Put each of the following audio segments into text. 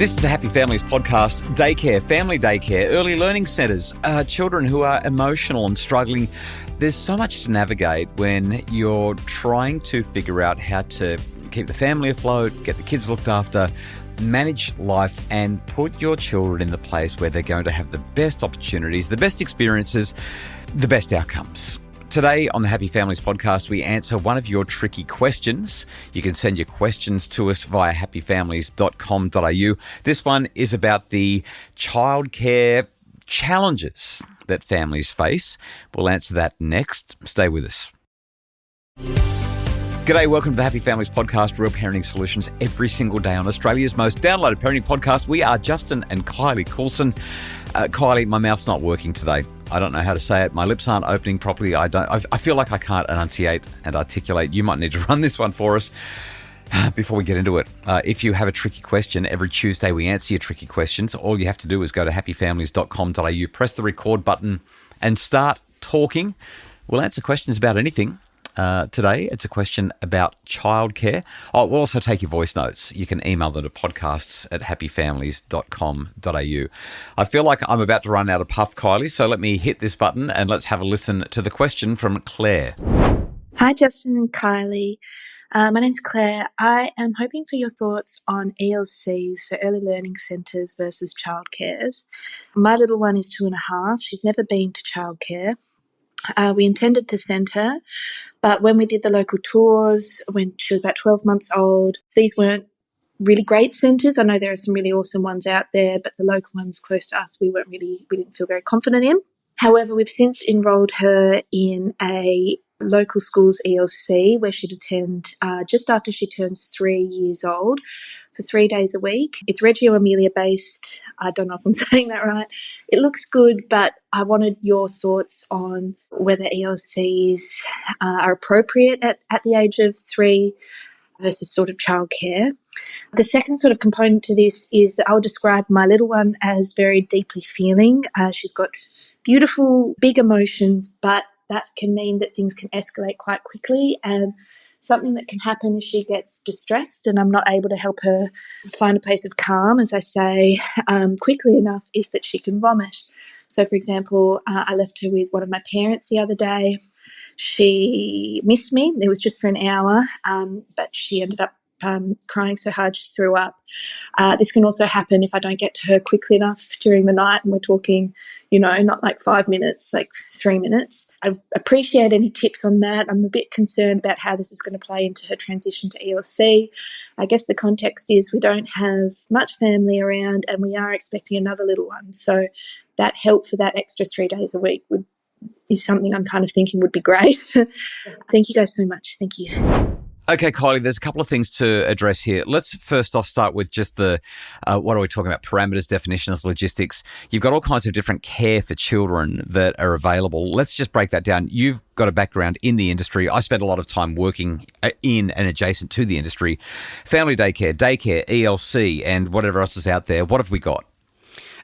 This is the Happy Families podcast. Daycare, family daycare, early learning centres, children who are emotional and struggling. There's so much to navigate when you're trying to figure out how to keep the family afloat, get the kids looked after, manage life and put your children in the place where they're going to have the best opportunities, the best experiences, the best outcomes. Today on the Happy Families podcast, we answer one of your tricky questions. You can send your questions to us via happyfamilies.com.au. This one is about the childcare challenges that families face. We'll answer that next. Stay with us. G'day, welcome to the Happy Families podcast, real parenting solutions every single day on Australia's most downloaded parenting podcast. We are Justin and Kylie Coulson. Kylie, my mouth's not working today. I don't know how to say it. My lips aren't opening properly. I feel like I can't enunciate and articulate. You might need to run this one for us before we get into it. If you have a tricky question, every Tuesday we answer your tricky questions. All you have to do is go to happyfamilies.com.au, press the record button and start talking. We'll answer questions about anything. Today, it's a question about childcare. We'll also take your voice notes. You can email them to podcasts@happyfamilies.com.au. I feel like I'm about to run out of puff, Kylie, so let me hit this button and let's have a listen to the question from Claire. Hi, Justin and Kylie. My name's Claire. I am hoping for your thoughts on ELCs, so early learning centres versus childcares. My little one is 2.5. She's never been to childcare. We intended to send her, but when we did the local tours, when she was about 12 months old, these weren't really great centres. I know there are some really awesome ones out there, but the local ones close to us, we didn't feel very confident in. However, we've since enrolled her in a local school's ELC where she'd attend just after she turns 3 years old for 3 days a week. It's Reggio Emilia based. I don't know if I'm saying that right. It looks good, but I wanted your thoughts on whether ELCs are appropriate at the age of 3 versus sort of childcare. The second sort of component to this is that I'll describe my little one as very deeply feeling. She's got beautiful, big emotions, but that can mean that things can escalate quite quickly, and something that can happen is she gets distressed and I'm not able to help her find a place of calm, as I say, quickly enough, is that she can vomit. So, for example, I left her with one of my parents the other day. She missed me. It was just for an hour, but she ended up crying so hard she threw up. This can also happen if I don't get to her quickly enough during the night, and we're talking, not like 5 minutes, like 3 minutes. I appreciate any tips on that. I'm a bit concerned about how this is going to play into her transition to ELC. I guess the context is we don't have much family around and we are expecting another little one. So that help for that extra 3 days a week is something I'm kind of thinking would be great. Thank you guys so much. Thank you. Okay, Kylie, there's a couple of things to address here. Let's first off start with just the, what are we talking about? Parameters, definitions, logistics. You've got all kinds of different care for children that are available. Let's just break that down. You've got a background in the industry. I spent a lot of time working in and adjacent to the industry. Family daycare, ELC, and whatever else is out there. What have we got?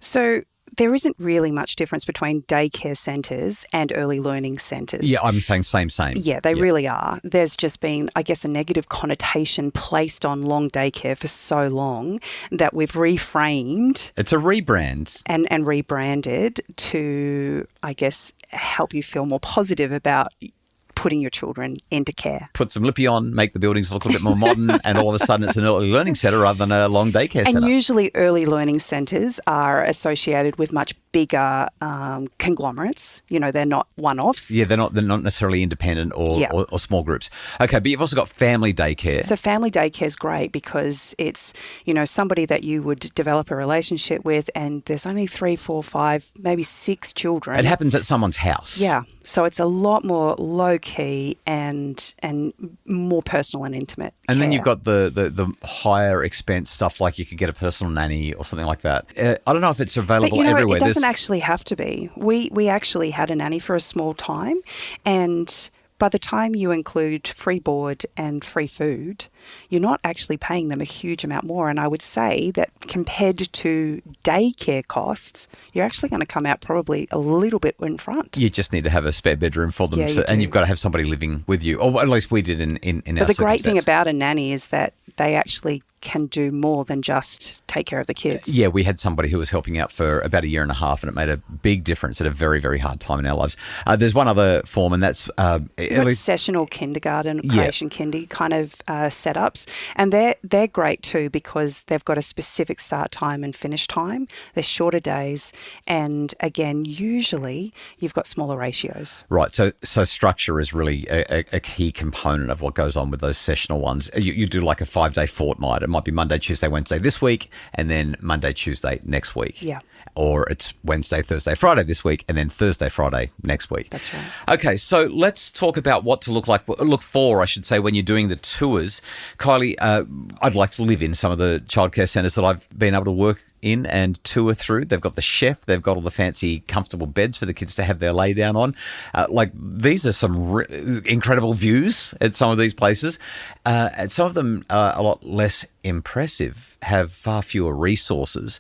So there isn't really much difference between daycare centres and early learning centres. Yeah, I'm saying same. Yeah, they really are. There's just been, I guess, a negative connotation placed on long daycare for so long that we've reframed. It's a rebrand. And rebranded to, I guess, help you feel more positive about putting your children into care. Put some lippy on, make the buildings look a bit more modern, and all of a sudden it's an early learning centre rather than a long daycare centre. And usually early learning centres are associated with much bigger conglomerates. They're not one-offs. Yeah, they're not necessarily independent or small groups. Okay, but you've also got family daycare. So family daycare is great because it's, somebody that you would develop a relationship with, and there's only 3, 4, 5, maybe 6 children. It happens at someone's house. Yeah. So it's a lot more low-key and more personal and intimate And care. then you've got the higher expense stuff, like you could get a personal nanny or something like that. I don't know if it's available everywhere. It doesn't actually have to be. We actually had a nanny for a small time, and by the time you include free board and free food, you're not actually paying them a huge amount more. And I would say that compared to daycare costs, you're actually going to come out probably a little bit in front. You just need to have a spare bedroom for them, and you've got to have somebody living with you, or at least we did in our But the great thing circumstance. about a nanny is that they actually can do more than just take care of the kids. Yeah, we had somebody who was helping out for about a year and a half, and it made a big difference at a very, very hard time in our lives. There's one other form, and that's sessional kindergarten, creation kindy kind of setups, and they're great too because they've got a specific start time and finish time. They're shorter days, and again, usually you've got smaller ratios. Right. So structure is really a key component of what goes on with those sessional ones. You do like a 5-day fortnight. It might be Monday, Tuesday, Wednesday this week, and then Monday, Tuesday next week. Yeah. Or it's Wednesday, Thursday, Friday this week, and then Thursday, Friday next week. That's right. Okay, so let's talk about what to look for, I should say, when you're doing the tours. Kylie, I'd like to live in some of the childcare centres that I've been able to work in and tour through. They've got the chef, they've got all the fancy comfortable beds for the kids to have their lay down on. These are some incredible views at some of these places. And some of them are a lot less impressive, have far fewer resources.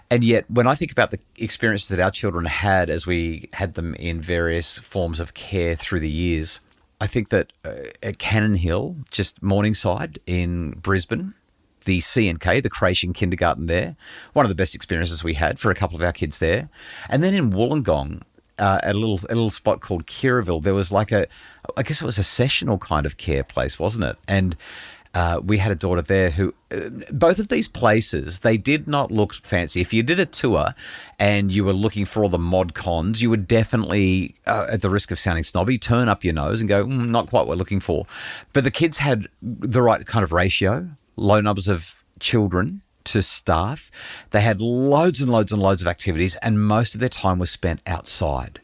And yet when I think about the experiences that our children had as we had them in various forms of care through the years, I think that at Cannon Hill, just Morningside in Brisbane, the C&K, the creation kindergarten there, one of the best experiences we had for a couple of our kids there. And then in Wollongong, at a little spot called Kirraville, there was I guess it was a sessional kind of care place, wasn't it? And we had a daughter there who, both of these places, they did not look fancy. If you did a tour and you were looking for all the mod cons, you would definitely, at the risk of sounding snobby, turn up your nose and go, not quite what we're looking for. But the kids had the right kind of ratio, low numbers of children to staff. They had loads and loads and loads of activities, and most of their time was spent outside.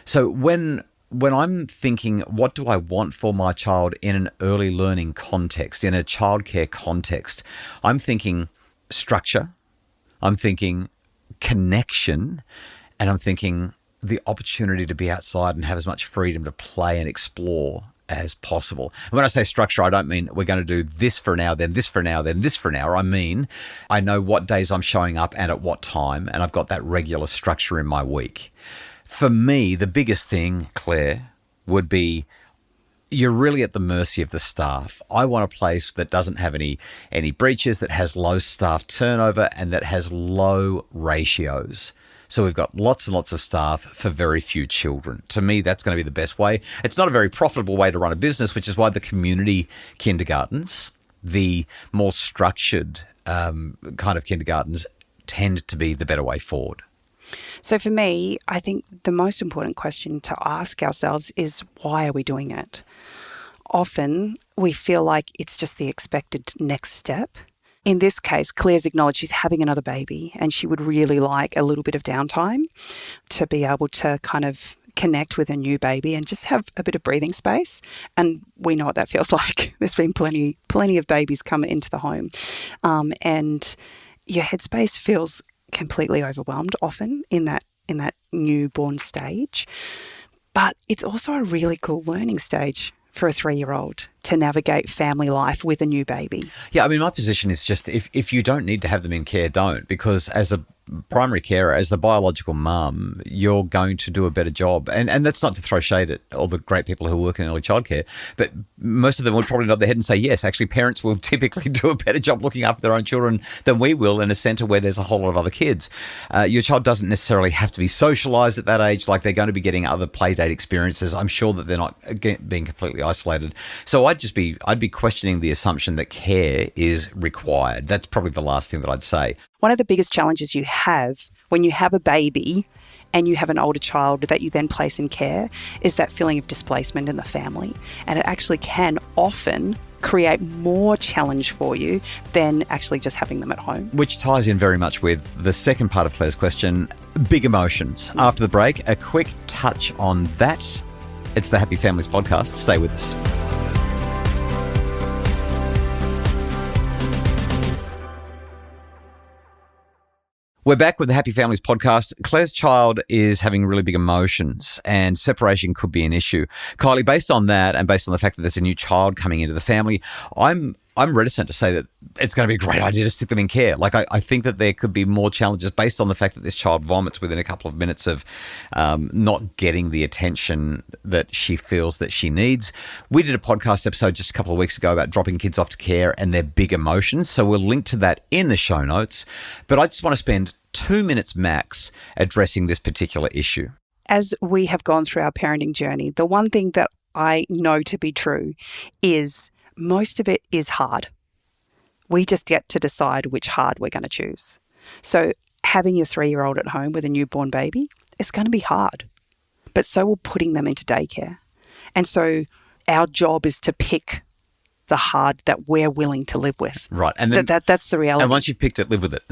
So when I'm thinking, what do I want for my child in an early learning context, in a childcare context, I'm thinking structure, I'm thinking connection, and I'm thinking the opportunity to be outside and have as much freedom to play and explore as possible. And when I say structure, I don't mean we're going to do this for an hour, then this for an hour, then this for an hour. I mean, I know what days I'm showing up and at what time, and I've got that regular structure in my week. For me, the biggest thing, Claire, would be you're really at the mercy of the staff. I want a place that doesn't have any breaches, that has low staff turnover, and that has low ratios. So we've got lots and lots of staff for very few children. To me, that's going to be the best way. It's not a very profitable way to run a business, which is why the community kindergartens, the more structured kind of kindergartens, tend to be the better way forward. So for me, I think the most important question to ask ourselves is, why are we doing it? Often we feel like it's just the expected next step. In this case, Claire's acknowledged she's having another baby and she would really like a little bit of downtime to be able to kind of connect with a new baby and just have a bit of breathing space. And we know what that feels like. There's been plenty of babies come into the home. And your headspace feels completely overwhelmed often in that newborn stage. But it's also a really cool learning stage for a 3-year-old to navigate family life with a new baby. Yeah, I mean, my position is just if you don't need to have them in care, don't, because as a primary carer, as the biological mum, you're going to do a better job. And that's not to throw shade at all the great people who work in early childcare, but most of them would probably nod their head and say, yes, actually parents will typically do a better job looking after their own children than we will in a centre where there's a whole lot of other kids. Your child doesn't necessarily have to be socialised at that age, like they're going to be getting other play date experiences. I'm sure that they're not being completely isolated. So I'd be questioning the assumption that care is required. That's probably the last thing that I'd say. One of the biggest challenges you have when you have a baby and you have an older child that you then place in care is that feeling of displacement in the family. And it actually can often create more challenge for you than actually just having them at home. Which ties in very much with the second part of Claire's question, big emotions. After the break, a quick touch on that. It's the Happy Families podcast. Stay with us. We're back with the Happy Families podcast. Claire's child is having really big emotions and separation could be an issue. Kylie, based on that and based on the fact that there's a new child coming into the family, I'm I'm reticent to say that it's going to be a great idea to stick them in care. Like, I think that there could be more challenges based on the fact that this child vomits within a couple of minutes of not getting the attention that she feels that she needs. We did a podcast episode just a couple of weeks ago about dropping kids off to care and their big emotions. So we'll link to that in the show notes. But I just want to spend 2 minutes max addressing this particular issue. As we have gone through our parenting journey, the one thing that I know to be true is most of it is hard. We just get to decide which hard we're going to choose. So having your 3-year-old at home with a newborn baby is going to be hard, but so will putting them into daycare. And so our job is to pick the hard that we're willing to live with. Right. And then, that's the reality. And once you've picked it, live with it.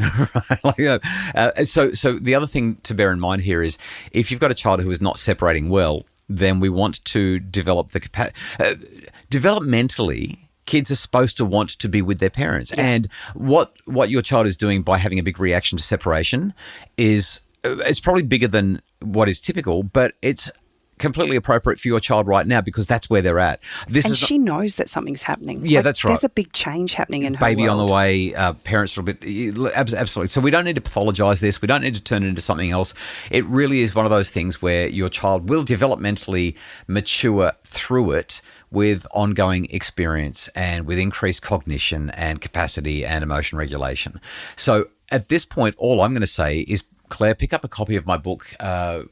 Right? So the other thing to bear in mind here is if you've got a child who is not separating well, then we want to develop the capacity. Developmentally, kids are supposed to want to be with their parents. Yeah. And what your child is doing by having a big reaction to separation is it's probably bigger than what is typical, but it's completely appropriate for your child right now because that's where they're at. She knows that something's happening. Yeah, that's right. There's a big change happening in her baby world. On the way, parents are a bit... Absolutely. So we don't need to pathologise this. We don't need to turn it into something else. It really is one of those things where your child will developmentally mature through it with ongoing experience and with increased cognition and capacity and emotion regulation. So at this point, all I'm going to say is, Claire, pick up a copy of my book,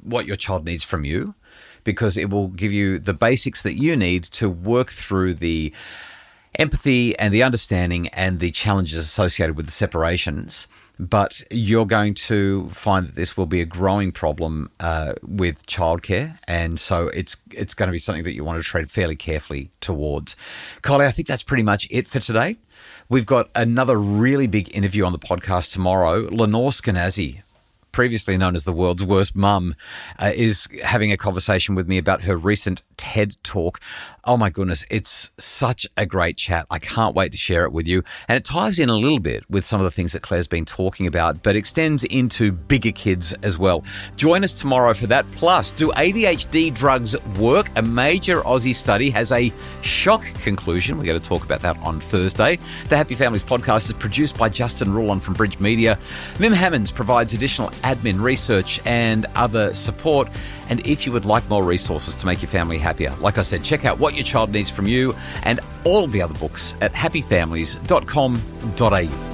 What Your Child Needs From You, because it will give you the basics that you need to work through the empathy and the understanding and the challenges associated with the separations. But you're going to find that this will be a growing problem with childcare, and so it's going to be something that you want to tread fairly carefully towards. Kylie, I think that's pretty much it for today. We've got another really big interview on the podcast tomorrow. Lenore Skenazy, previously known as the world's worst mum, is having a conversation with me about her recent TED Talk. Oh my goodness, it's such a great chat. I can't wait to share it with you. And it ties in a little bit with some of the things that Claire's been talking about, but extends into bigger kids as well. Join us tomorrow for that. Plus, do ADHD drugs work? A major Aussie study has a shock conclusion. We're going to talk about that on Thursday. The Happy Families podcast is produced by Justin Rulon from Bridge Media. Mim Hammonds provides additional admin, research and other support. And if you would like more resources to make your family happier, like I said, check out What Your Child Needs From You and all of the other books at happyfamilies.com.au.